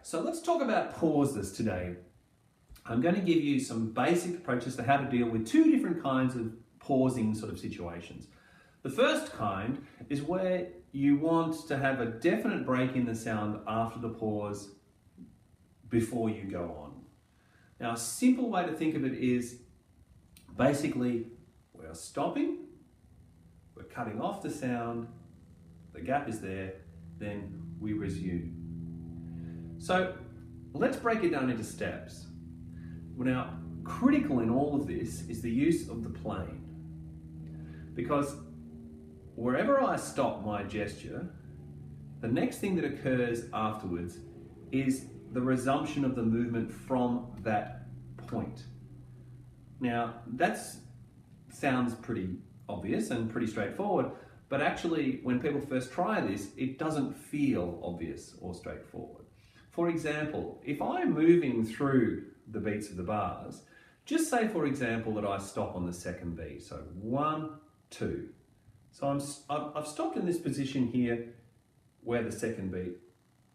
so let's talk about pauses today. I'm going to give you some basic approaches to how to deal with two different kinds of pausing sort of situations. The first kind is where you want to have a definite break in the sound after the pause before you go on. Now, a simple way to think of it is basically we're stopping, we're cutting off the sound, the gap is there, then we resume. So let's break it down into steps. Now, critical in all of this is the use of the plane, because wherever I stop my gesture, the next thing that occurs afterwards is the resumption of the movement from that point. Now, that sounds pretty obvious and pretty straightforward, but actually when people first try this, it doesn't feel obvious or straightforward. For example, if I'm moving through the beats of the bars, just say for example that I stop on the second beat, so 1, 2. So I've stopped in this position here where the second beat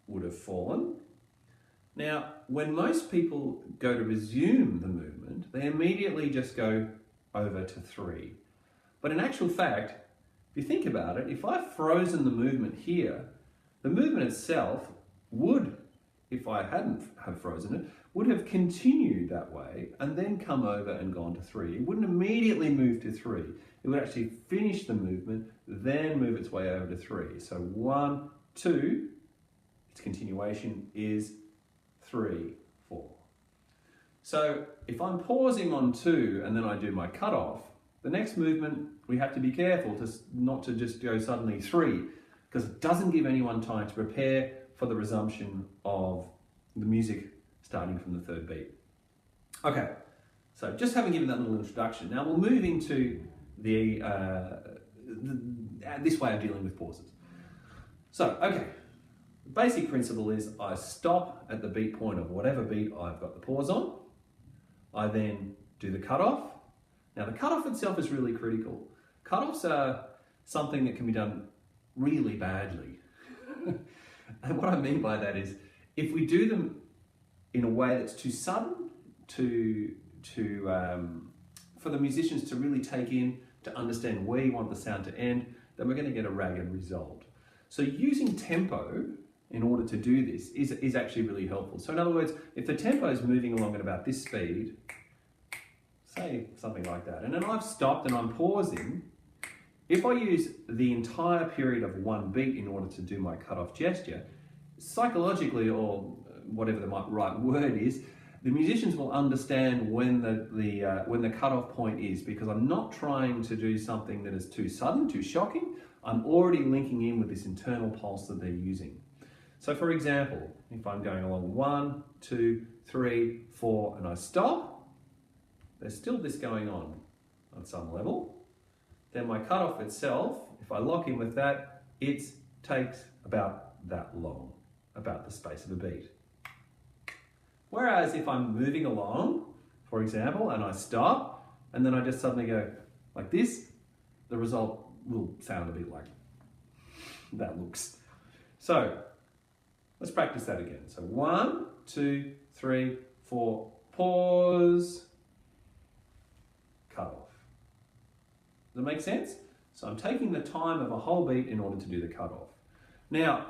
would have fallen. Now, when most people go to resume the movement, they immediately just go over to 3. But in actual fact, if you think about it, if I've frozen the movement here, the movement itself would, if I hadn't have frozen it, would have continued that way and then come over and gone to 3. It wouldn't immediately move to 3. It would actually finish the movement, then move its way over to 3. So 1, 2, its continuation is 3, 4. So if I'm pausing on 2 and then I do my cutoff, the next movement we have to be careful not to just go suddenly 3, because it doesn't give anyone time to prepare for the resumption of the music starting from the third beat. Okay, so just having given that little introduction, now we'll move into this way of dealing with pauses. So, okay, the basic principle is I stop at the beat point of whatever beat I've got the pause on. I then do the cutoff. Now the cutoff itself is really critical. Cutoffs are something that can be done really badly. And what I mean by that is if we do them in a way that's too sudden for the musicians to really take in, to understand where you want the sound to end, then we're going to get a ragged result. So using tempo in order to do this is actually really helpful. So in other words, if the tempo is moving along at about this speed, say something like that, and then I've stopped and I'm pausing, if I use the entire period of one beat in order to do my cutoff gesture, psychologically, or whatever the right word is, the musicians will understand when the cutoff point is, because I'm not trying to do something that is too sudden, too shocking. I'm already linking in with this internal pulse that they're using. So for example, if I'm going along 1, 2, 3, 4, and I stop, there's still this going on some level. Then my cutoff itself, if I lock in with that, it takes about that long, about the space of a beat. Whereas if I'm moving along, for example, and I stop, and then I just suddenly go like this, the result will sound a bit like that looks. So let's practice that again. So 1, 2, 3, 4, pause, cut off. Does that make sense? So I'm taking the time of a whole beat in order to do the cutoff. Now,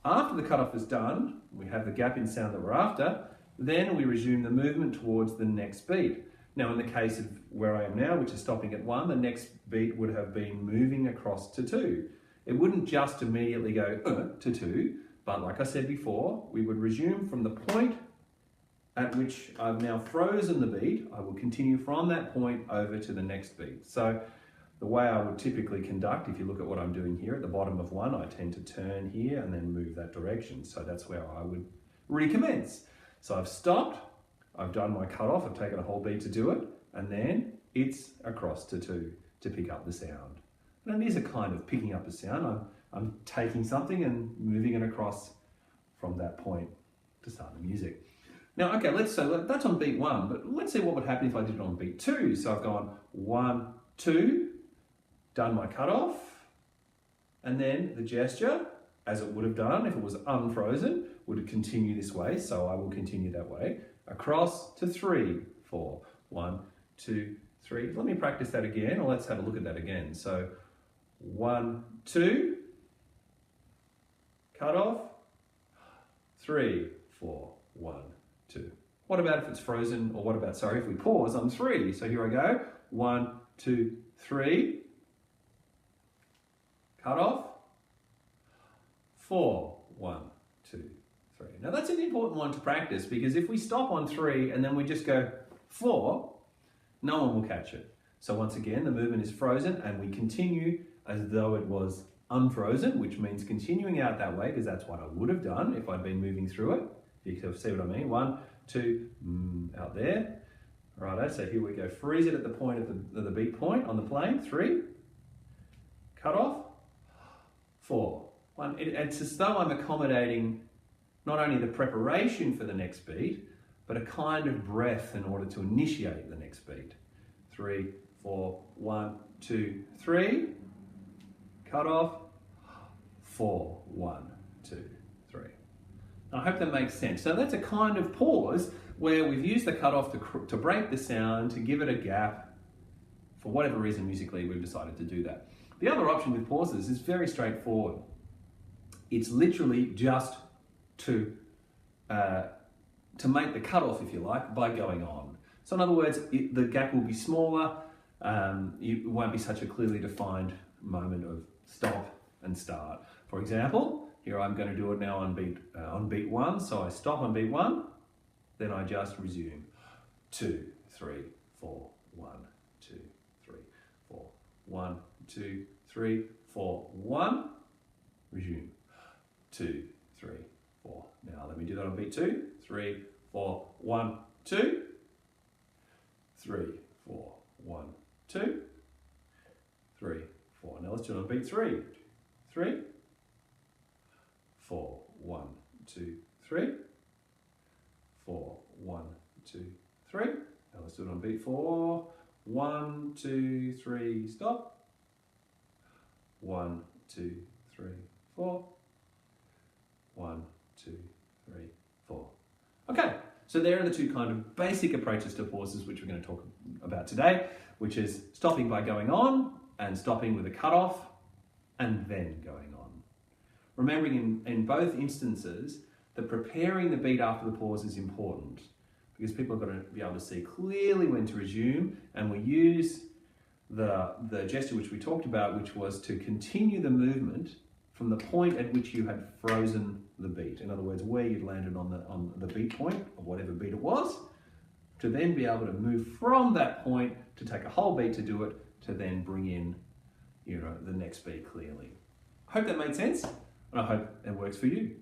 after the cutoff is done, we have the gap in sound that we're after, then we resume the movement towards the next beat. Now, in the case of where I am now, which is stopping at 1, the next beat would have been moving across to 2. It wouldn't just immediately go to 2, but like I said before, we would resume from the point at which I've now frozen the beat. I will continue from that point over to the next beat. So the way I would typically conduct, if you look at what I'm doing here at the bottom of 1, I tend to turn here and then move that direction. So that's where I would recommence. So I've stopped, I've done my cutoff, I've taken a whole beat to do it, and then it's across to 2 to pick up the sound. And it is a kind of picking up a sound. I'm taking something and moving it across from that point to start the music. Now, okay, so that's on beat 1, but let's see what would happen if I did it on beat 2. So I've gone 1, 2, done my cutoff, and then the gesture, as it would have done if it was unfrozen, would continue this way, so I will continue that way. Across to 3, 4, 1, 2, 3. Let me practice that again, or let's have a look at that again. So 1, 2, cut off, 3, 4, 1, 2. What about if it's frozen, or what about, sorry, if we pause on 3? So here I go, 1, 2, 3, cut off, 4, 1, 2, 3. Now that's an important one to practice, because if we stop on 3 and then we just go 4, no one will catch it. So once again, the movement is frozen and we continue as though it was unfrozen, which means continuing out that way, because that's what I would have done if I'd been moving through it. You can see what I mean. 1, 2, out there. Righto, so here we go. Freeze it at the point of the beat point on the plane. 3, cut off, 4. 1. It's as though I'm accommodating not only the preparation for the next beat, but a kind of breath in order to initiate the next beat. 3, 4, 1, 2, 3, cut off, 4, 1, 2, 3. I hope that makes sense. So that's a kind of pause where we've used the cutoff to break the sound, to give it a gap. For whatever reason musically we've decided to do that. The other option with pauses is very straightforward. It's literally just to make the cutoff, if you like, by going on. So in other words, the gap will be smaller, it won't be such a clearly defined moment of stop and start. For example, here I'm going to do it now on beat 1, so I stop on beat 1, then I just resume. 2, 3, 4, 1, 2, 3, 4, 1, 2, 3, 4, 1, resume. 2, 3, 4. Now let me do that on beat 2. 3, 4, 1, 2. 3, 4, 1, 2. 3, 4. Now let's do it on beat 3. 3, 4, 1, 2, 3. 4, 1, 2, 3. Now let's do it on beat 4. 1, 2, 3, stop. 1, 2, 3, 4. 1, 2, 3, 4. Okay, so there are the two kind of basic approaches to pauses which we're going to talk about today, which is stopping by going on and stopping with a cutoff and then going on. Remembering in both instances that preparing the beat after the pause is important, because people have got to be able to see clearly when to resume, and we use the gesture which we talked about, which was to continue the movement from the point at which you had frozen the beat. In other words, where you'd landed on the beat point of whatever beat it was, to then be able to move from that point to take a whole beat to do it, to then bring in, the next beat clearly. I hope that made sense, and I hope it works for you.